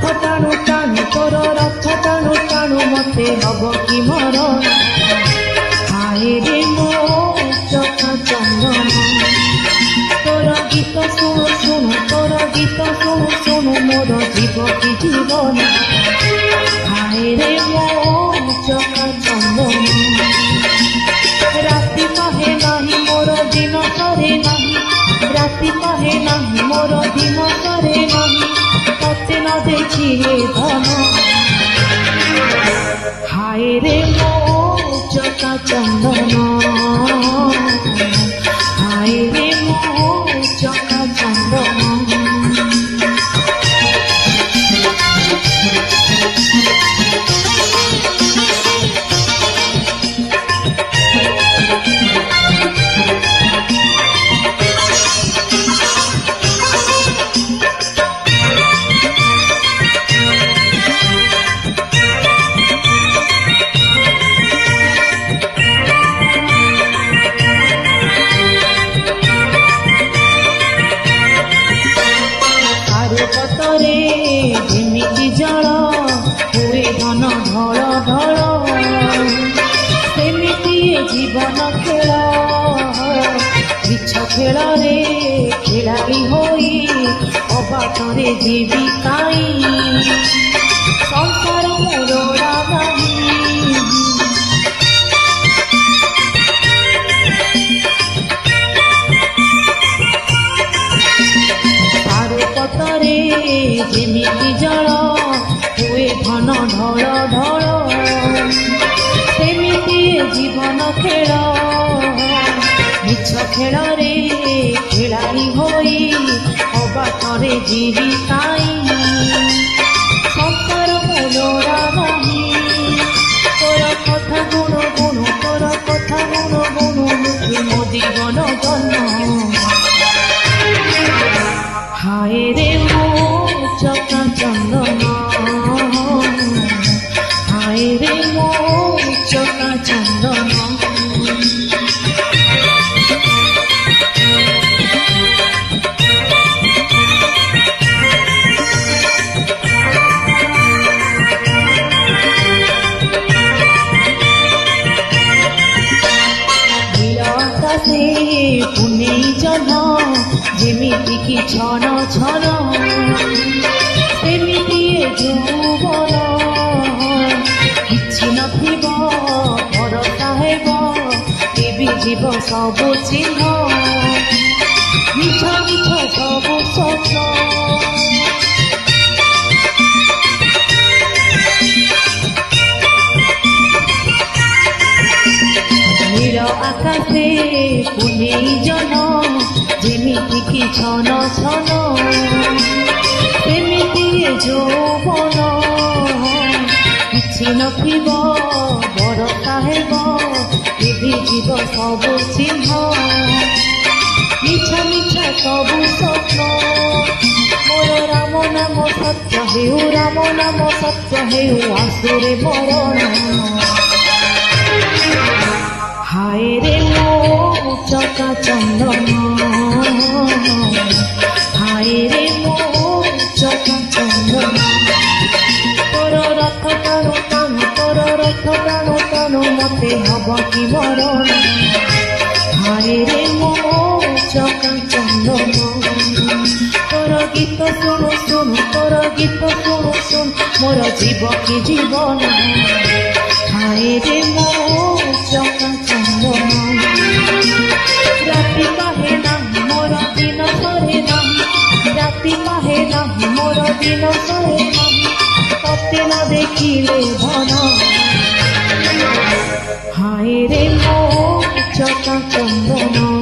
रथ टाणु टाणु तोर रथ टाणु टाणु मते हब कि मरण हाय रे मो चका चंदन तोर गीत शुणु शुणु तोर गीत शुणु शुणु मोर जीव कि जीवन हाय रे मो चका चंदन राति कहे नहीं मोर दिन करे नहीं राति कहे नहीं मोर दिन करे नहीं तते न देखिले धन हाय रे मो चका चंदन हाय रे मो चका चंदन जेमिति जल हुए धन ढल ढल सेमिति जीवन खेल बिछ खेल रे खेलाड़ी होई अबाटरे जीवी काई संसार मोरा नहीं जेमिति जल हुए धन ढल ढल सेमिति जीवन खेल मिछ खेल रे खेलाड़ी होई अबाटरे जीवी काई संसार मोरा नहीं तोर कथा गुण गुण तोर कथा गुण गुण मुखे मो जीवन जन्म हाय रे मो चका चंदन हाय रे मो चका चंदन से पुने जन जेमिति कि छन छन सेमिति यौवन किछि नथिब भरसा हेब देवी जीव सब चिन्ह मिछ मिछ सब स्वप्न नील आकाशे पुने जन जेमिति कि छन छन सेमिति यौवन किछि नथिब भरसा हेब देवी जीव सब चिन्ह मिछ मिछ सब स्वप्न मोर राम नाम सत्य हेउ राम नाम सत्य हेउ आसुरे मरण हाय रे मो चका चंदन हाय रे मो चका चंदन तोर रथ टाणु टाणु तोर रथ टाणु टाणु मते हब कि मरण हाय रे मो चका चंदन तोर गीत शुणु शुणु तोर गीत शुणु शुणु मोर जीव कि जीवन हाय रे मो चका चंदन राति कहे नहीं मोर दिन करे नहीं राति कहे नहीं मोर दिन करे नहीं तते न देखिले धन हाय रे मो चका चंदन।